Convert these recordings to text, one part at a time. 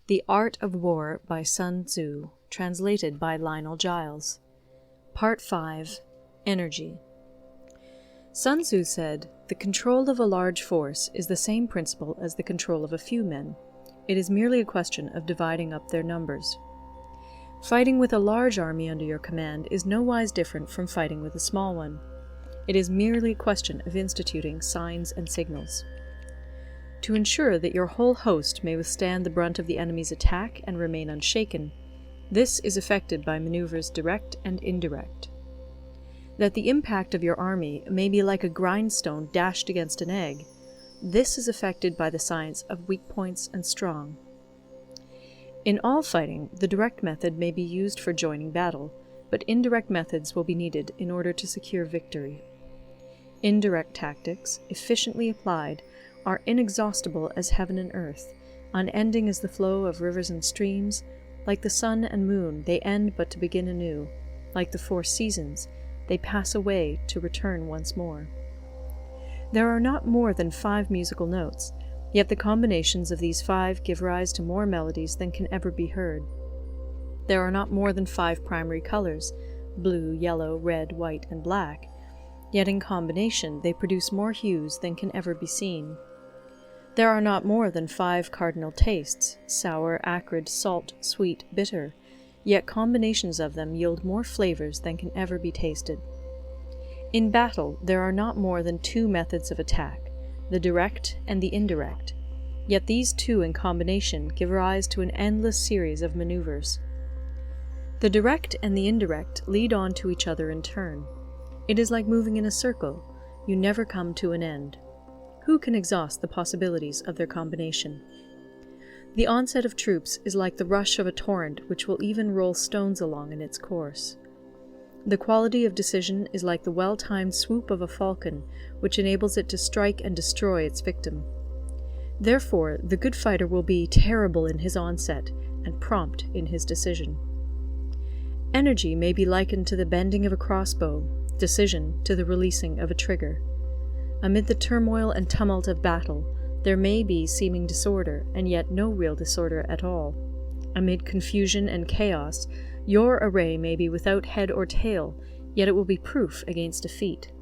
The Art of War by Sun Tzu, translated by Lionel Giles. Part 5. Energy. Sun Tzu said, "The control of a large force is the same principle as the control of a few men. It is merely a question of dividing up their numbers." Fighting with a large army under your command is nowise different from fighting with a small one. It is merely a question of instituting signs and signals. To ensure that your whole host may withstand the brunt of the enemy's attack and remain unshaken, this is effected by maneuvers direct and indirect. That the impact of your army may be like a grindstone dashed against an egg, this is effected by the science of weak points and strong. In all fighting, the direct method may be used for joining battle, but indirect methods will be needed in order to secure victory. Indirect tactics, efficiently applied, are inexhaustible as heaven and earth, unending as the flow of rivers and streams. Like the sun and moon, they end but to begin anew. Like the 4 seasons, they pass away to return once more. There are not more than 5 musical notes, yet the combinations of these 5 give rise to more melodies than can ever be heard. There are not more than 5 primary colors, blue, yellow, red, white, and black, yet in combination they produce more hues than can ever be seen. There are not more than 5 cardinal tastes, sour, acrid, salt, sweet, bitter, yet combinations of them yield more flavors than can ever be tasted. In battle, there are not more than 2 methods of attack, the direct and the indirect, yet these 2 in combination give rise to an endless series of maneuvers. The direct and the indirect lead on to each other in turn. It is like moving in a circle. You never come to an end. Who can exhaust the possibilities of their combination? The onset of troops is like the rush of a torrent which will even roll stones along in its course. The quality of decision is like the well-timed swoop of a falcon, which enables it to strike and destroy its victim. Therefore, the good fighter will be terrible in his onset and prompt in his decision. Energy may be likened to the bending of a crossbow, decision to the releasing of a trigger. Amid the turmoil and tumult of battle, there may be seeming disorder, and yet no real disorder at all. Amid confusion and chaos, your array may be without head or tail, yet it will be proof against defeat.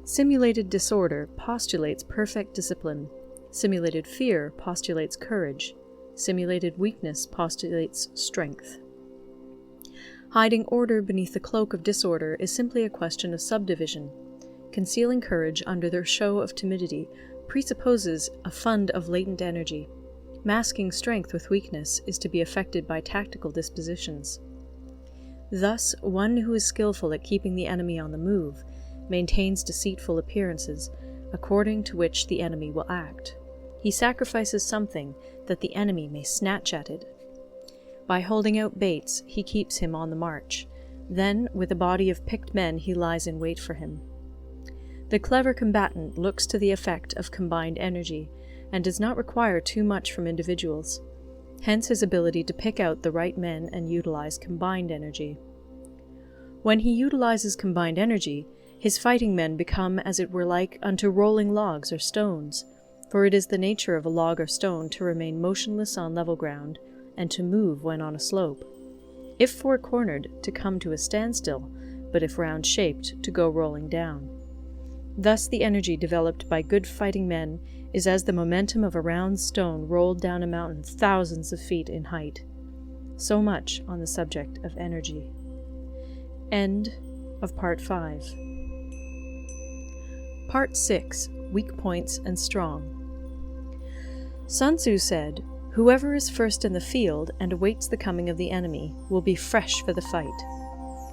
Simulated disorder postulates perfect discipline. Simulated fear postulates courage. Simulated weakness postulates strength. Hiding order beneath the cloak of disorder is simply a question of subdivision. Concealing courage under their show of timidity presupposes a fund of latent energy. Masking strength with weakness is to be effected by tactical dispositions. Thus, one who is skillful at keeping the enemy on the move maintains deceitful appearances, according to which the enemy will act. He sacrifices something that the enemy may snatch at it. By holding out baits, he keeps him on the march. Then, with a body of picked men, he lies in wait for him. The clever combatant looks to the effect of combined energy, and does not require too much from individuals. Hence his ability to pick out the right men and utilize combined energy. When he utilizes combined energy, his fighting men become as it were like unto rolling logs or stones, for it is the nature of a log or stone to remain motionless on level ground, and to move when on a slope. If four-cornered, to come to a standstill, but if round-shaped, to go rolling down. Thus the energy developed by good fighting men is as the momentum of a round stone rolled down a mountain thousands of feet in height. So much on the subject of energy. End of Part 5. Part 6. Weak Points and Strong. Sun Tzu said, "Whoever is first in the field and awaits the coming of the enemy will be fresh for the fight.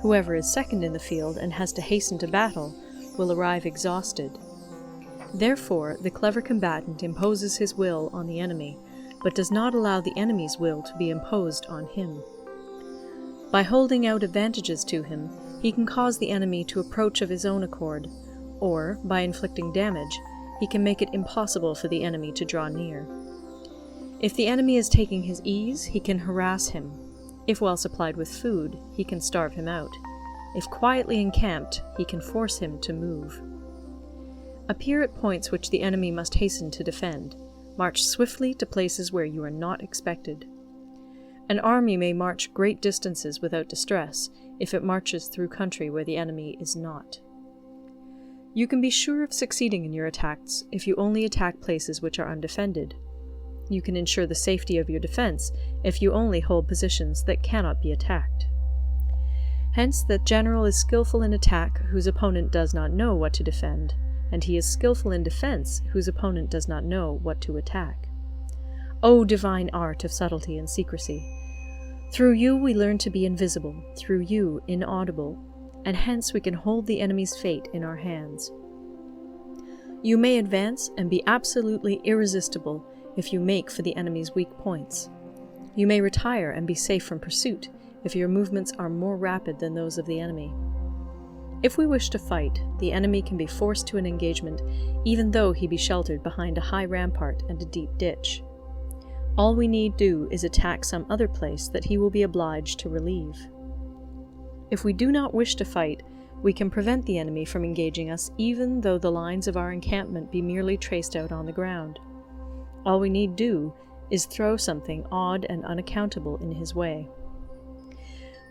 Whoever is second in the field and has to hasten to battle will arrive exhausted." Therefore, the clever combatant imposes his will on the enemy, but does not allow the enemy's will to be imposed on him. By holding out advantages to him, he can cause the enemy to approach of his own accord, or, by inflicting damage, he can make it impossible for the enemy to draw near. If the enemy is taking his ease, he can harass him. If well supplied with food, he can starve him out. If quietly encamped, he can force him to move. Appear at points which the enemy must hasten to defend. March swiftly to places where you are not expected. An army may march great distances without distress if it marches through country where the enemy is not. You can be sure of succeeding in your attacks if you only attack places which are undefended. You can ensure the safety of your defense if you only hold positions that cannot be attacked. Hence, the general is skillful in attack whose opponent does not know what to defend, and he is skillful in defense whose opponent does not know what to attack. O divine art of subtlety and secrecy! Through you we learn to be invisible, through you inaudible, and hence we can hold the enemy's fate in our hands. You may advance and be absolutely irresistible if you make for the enemy's weak points. You may retire and be safe from pursuit if your movements are more rapid than those of the enemy. If we wish to fight, the enemy can be forced to an engagement even though he be sheltered behind a high rampart and a deep ditch. All we need do is attack some other place that he will be obliged to relieve. If we do not wish to fight, we can prevent the enemy from engaging us even though the lines of our encampment be merely traced out on the ground. All we need do is throw something odd and unaccountable in his way.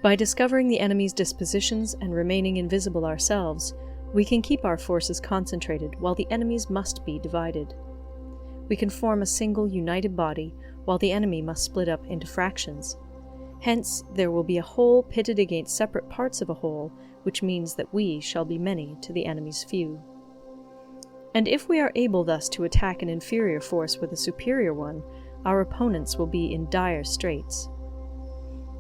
By discovering the enemy's dispositions and remaining invisible ourselves, we can keep our forces concentrated while the enemy's must be divided. We can form a single united body while the enemy must split up into fractions. Hence, there will be a whole pitted against separate parts of a whole, which means that we shall be many to the enemy's few. And if we are able thus to attack an inferior force with a superior one, our opponents will be in dire straits.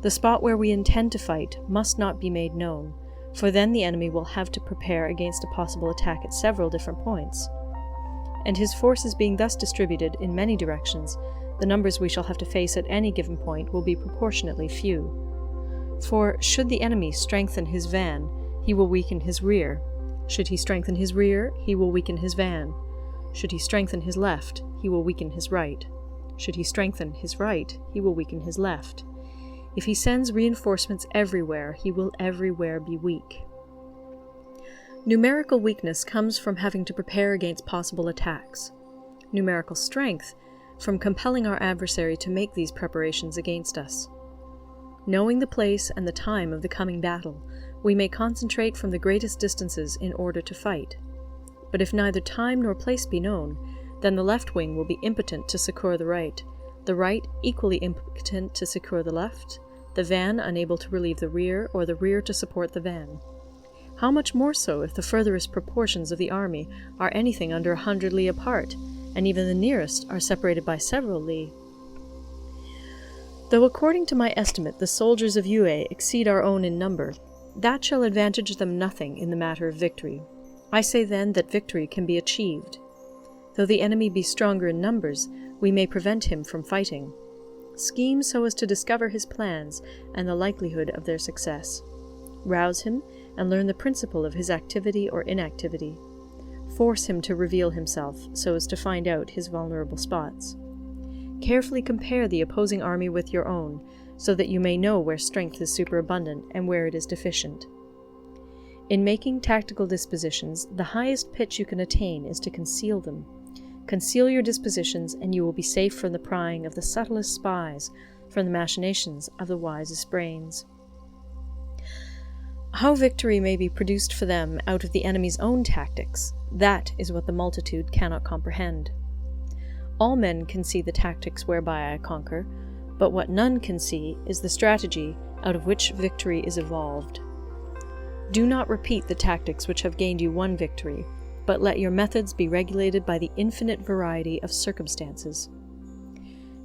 The spot where we intend to fight must not be made known, for then the enemy will have to prepare against a possible attack at several different points. And his forces being thus distributed in many directions, the numbers we shall have to face at any given point will be proportionately few. For should the enemy strengthen his van, he will weaken his rear. Should he strengthen his rear, he will weaken his van. Should he strengthen his left, he will weaken his right. Should he strengthen his right, he will weaken his left. If he sends reinforcements everywhere, he will everywhere be weak. Numerical weakness comes from having to prepare against possible attacks. Numerical strength from compelling our adversary to make these preparations against us. Knowing the place and the time of the coming battle, we may concentrate from the greatest distances in order to fight. But if neither time nor place be known, then the left wing will be impotent to succour the right equally impotent to succour the left, the van unable to relieve the rear, or the rear to support the van. How much more so if the furthest proportions of the army are anything under 100 li apart, and even the nearest are separated by several li. Though according to my estimate the soldiers of Yue exceed our own in number, that shall advantage them nothing in the matter of victory. I say then that victory can be achieved. Though the enemy be stronger in numbers, we may prevent him from fighting. Scheme so as to discover his plans and the likelihood of their success. Rouse him and learn the principle of his activity or inactivity. Force him to reveal himself so as to find out his vulnerable spots. Carefully compare the opposing army with your own, so that you may know where strength is superabundant and where it is deficient. In making tactical dispositions, the highest pitch you can attain is to conceal them. Conceal your dispositions, and you will be safe from the prying of the subtlest spies, from the machinations of the wisest brains. How victory may be produced for them out of the enemy's own tactics, that is what the multitude cannot comprehend. All men can see the tactics whereby I conquer, but what none can see is the strategy out of which victory is evolved. Do not repeat the tactics which have gained you one victory, but let your methods be regulated by the infinite variety of circumstances.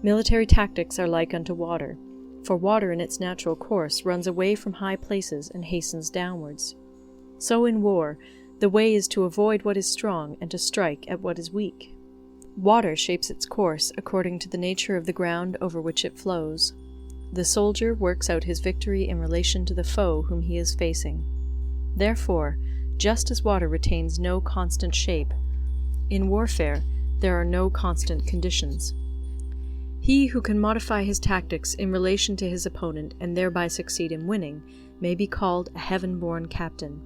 Military tactics are like unto water, for water in its natural course runs away from high places and hastens downwards. So in war, the way is to avoid what is strong and to strike at what is weak. Water shapes its course according to the nature of the ground over which it flows. The soldier works out his victory in relation to the foe whom he is facing. Therefore, just as water retains no constant shape, in warfare there are no constant conditions. He who can modify his tactics in relation to his opponent and thereby succeed in winning may be called a heaven-born captain.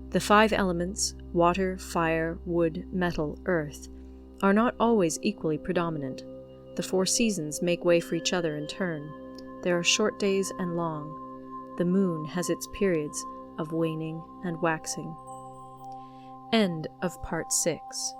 The 5 elements, water, fire, wood, metal, earth, are not always equally predominant. The 4 seasons make way for each other in turn. There are short days and long. The moon has its periods of waning and waxing. End of Part 6.